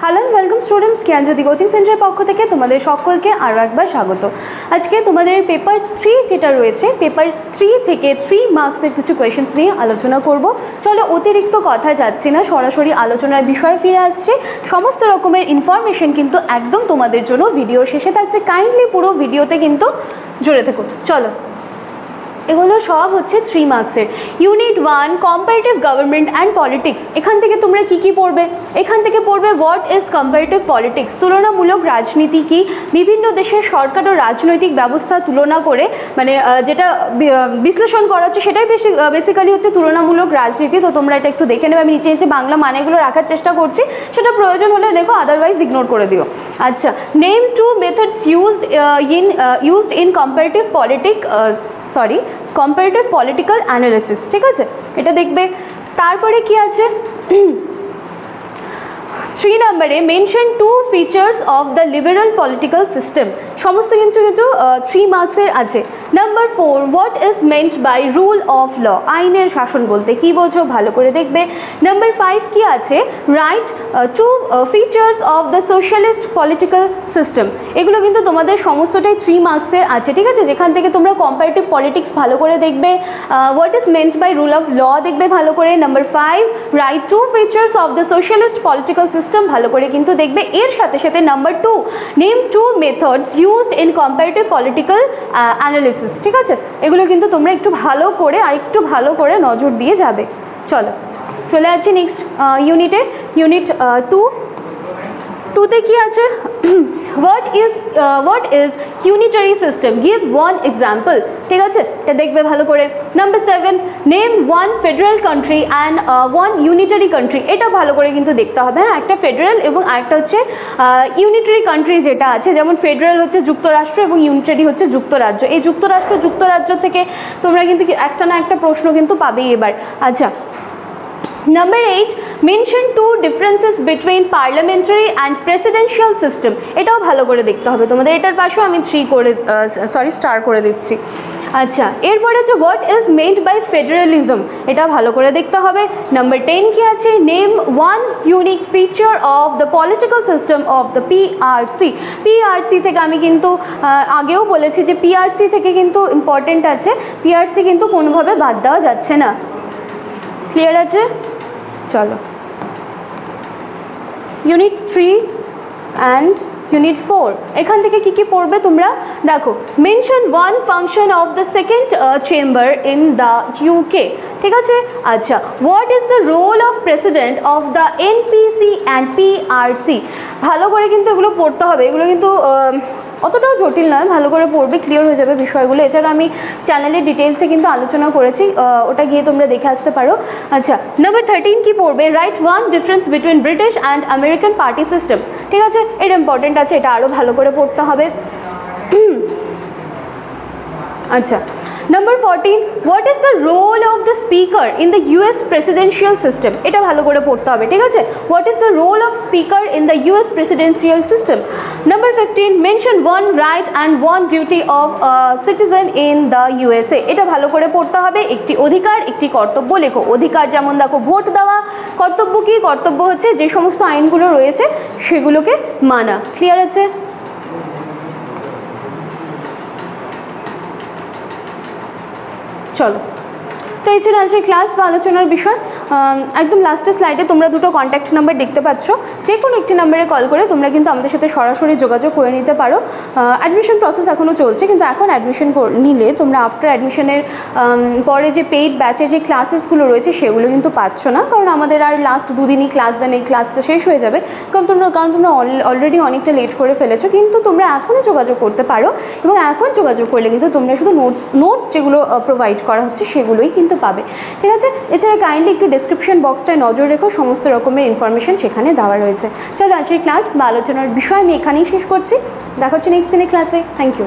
Hello and welcome students, Gyanjyoti coaching সেন্টারের পক্ষ থেকে তোমাদের সকলকে আরও একবার স্বাগত। আজকে তোমাদের পেপার 3 যেটা রয়েছে, পেপার 3 থেকে 3 মার্কসের কিছু কোয়েশনস নিয়ে আলোচনা করব। চলো অতিরিক্ত কথা যাচ্ছি না, সরাসরি আলোচনার বিষয়ে ফিরে আসছি। সমস্ত রকমের ইনফরমেশন কিন্তু একদম তোমাদের জন্য ভিডিও শেষে থাকছে, কাইন্ডলি পুরো ভিডিওতে কিন্তু জুড়ে থাকুন। চলো, এগুলো সব হচ্ছে 3 মার্কসের। Unit 1 comparative government and politics. এখান থেকে তোমরা কি পড়বে? এখান থেকে পড়বে হোয়াট ইজ কম্পারেটিভ পলিটিক্স, তুলনামূলক রাজনীতি কি, বিভিন্ন দেশের সরকার ও রাজনৈতিক ব্যবস্থা তুলনা করে, মানে যেটা বিশ্লেষণ করা হচ্ছে সেটাই বেসিক্যালি হচ্ছে তুলনামূলক রাজনীতি। তো তোমরা এটা একটু দেখে নেবে, আমি নিচে নিচে বাংলা মানেগুলো রাখার চেষ্টা করছি, সেটা প্রয়োজন হলে দেখো, আদারওয়াইজ ইগনোর করে দিও। আচ্ছা, name 2 methods used in comparative comparative political analysis. ঠিক আছে, এটা দেখবে। তারপরে কি আছে 3 নম্বরে mention 2 features of the liberal political system. সমস্ত কিন্তু 3 মার্কসের আছে। Number 4 what is meant by rule of law, আইনের শাসন বলতে কি বোঝো, ভালো করে দেখবে। নাম্বার 5 কি আছে, right 2 features of the socialist political system. এগুলো কিন্তু তোমাদের সমস্তটাই 3 মার্কসের আছে। ঠিক আছে, যেখান থেকে তোমরা কম্পারেটিভ পলিটিক্স ভালো করে দেখবে, what is meant by rule of law দেখবে ভালো করে। Number 5 right 2 features of the socialist political system ভালো করে কিন্তু দেখবে। এর সাথে সাথে number 2 name 2 methods used in comparative political analysis. ঠিক আছে, এগুলো কিন্তু তোমরা একটু ভালো করে আর একটু ভালো করে নজর দিয়ে যাবে। চলো চলে যাচ্ছি নেক্সট ইউনিটে। ইউনিট 2তে কি আছে, what is unitary system, give one example। ঠিক আছে, এটা দেখবে ভালো করে। Number 7 name 1 federal country and 1 unitary country. এটা ভালো করে কিন্তু দেখতে হবে। হ্যাঁ, একটা ফেডারেল এবং আরেকটা হচ্ছে ইউনিটারি কান্ট্রি যেটা আছে, যেমন ফেডারেল হচ্ছে যুক্তরাষ্ট্র এবং ইউনিটারি হচ্ছে যুক্তরাজ্য। এই যুক্তরাজ্য থেকে তোমরা কিন্তু একটা না একটা প্রশ্ন কিন্তু পাবেই এবার। আচ্ছা, number 8 mention 2 differences between parliamentary and presidential system. এটাও ভালো করে দেখতে হবে তোমাদের। এটার পাশেও আমি স্টার করে দিচ্ছি। আচ্ছা, এরপরে হচ্ছে what is meant by federalism, এটা ভালো করে দেখতে হবে। নাম্বার 10 কি আছে, name 1 unique feature of the political system of the PRC থেকে আমি কিন্তু আগেও বলেছি যে পিআরসি থেকে কিন্তু ইম্পর্টেন্ট আছে, পিআরসি কিন্তু কোনোভাবে বাদ দেওয়া যাচ্ছে না। ক্লিয়ার আছে? চলো, ইউনিট 3 অ্যান্ড ইউনিট 4 এখান থেকে কি পড়বে তোমরা দেখো। Mention 1 function of the second chamber in the UK. ঠিক আছে, আচ্ছা, what is the role of president of the NPC and PRC. ভালো করে কিন্তু এগুলো পড়তে হবে, এগুলো কিন্তু অতটাও জটিল নয়, ভালো করে পড়বে, ক্লিয়ার হয়ে যাবে বিষয়গুলো। এছাড়া আমি চ্যানেলের ডিটেলসে কিন্তু আলোচনা করেছি, ওটা গিয়ে তোমরা দেখে আসতে পারো। আচ্ছা, নাম্বার 13 কি পড়বে, right 1 difference between British and American party system. ঠিক আছে, এটা ইম্পর্টেন্ট আছে, এটা আরও ভালো করে পড়তে হবে। আচ্ছা, number 14 what is the role of the speaker in the US presidential system. এটা ভালো করে পড়তে হবে। ঠিক আছে, what is the role of speaker in the US presidential system. Number 15 mention 1 right and 1 duty of citizen in the USA. এটা ভালো করে পড়তে হবে। একটি অধিকার, একটি কর্তব্য লেখো। অধিকার যেমন দেখো ভোট দেওয়া, কর্তব্য কি, কর্তব্য হচ্ছে যে সমস্ত আইনগুলো রয়েছে সেগুলোকে মানা। ক্লিয়ার আছে? চলো, তো এই ছিল আজকের ক্লাস বা আলোচনার বিষয়। একদম লাস্টের স্লাইডে তোমরা দুটো কন্ট্যাক্ট নাম্বার দেখতে পাচ্ছ, যে কোনো একটি নাম্বারে কল করে তোমরা কিন্তু আমাদের সাথে সরাসরি যোগাযোগ করে নিতে পারো। অ্যাডমিশন প্রসেস এখনও চলছে, কিন্তু এখন অ্যাডমিশন নিলে তোমরা আফটার অ্যাডমিশনের পরে যে পেইড ব্যাচের যে ক্লাসেসগুলো রয়েছে সেগুলো কিন্তু পাচ্ছ না, কারণ আমাদের আর লাস্ট 2 দিনই ক্লাস দেন, এই ক্লাসটা শেষ হয়ে যাবে। কারণ তোমরা অলরেডি অনেকটা লেট করে ফেলেছো, কিন্তু তোমরা এখনও যোগাযোগ করতে পারো, এবং এখন যোগাযোগ করলে কিন্তু তোমরা শুধু নোটস যেগুলো প্রোভাইড করা হচ্ছে সেগুলোই কিন্তু পাবে। ঠিক আছে, এছাড়া কাইন্ডলি একটু ডেসক্রিপশন বক্সটায় নজর রেখো, সমস্ত রকমের ইনফরমেশন সেখানে দেওয়া রয়েছে। চলো, আজকের ক্লাস বা আলোচনার বিষয় আমি এখানেই শেষ করছি। দেখা হচ্ছে নেক্সট দিনের ক্লাসে। Thank you.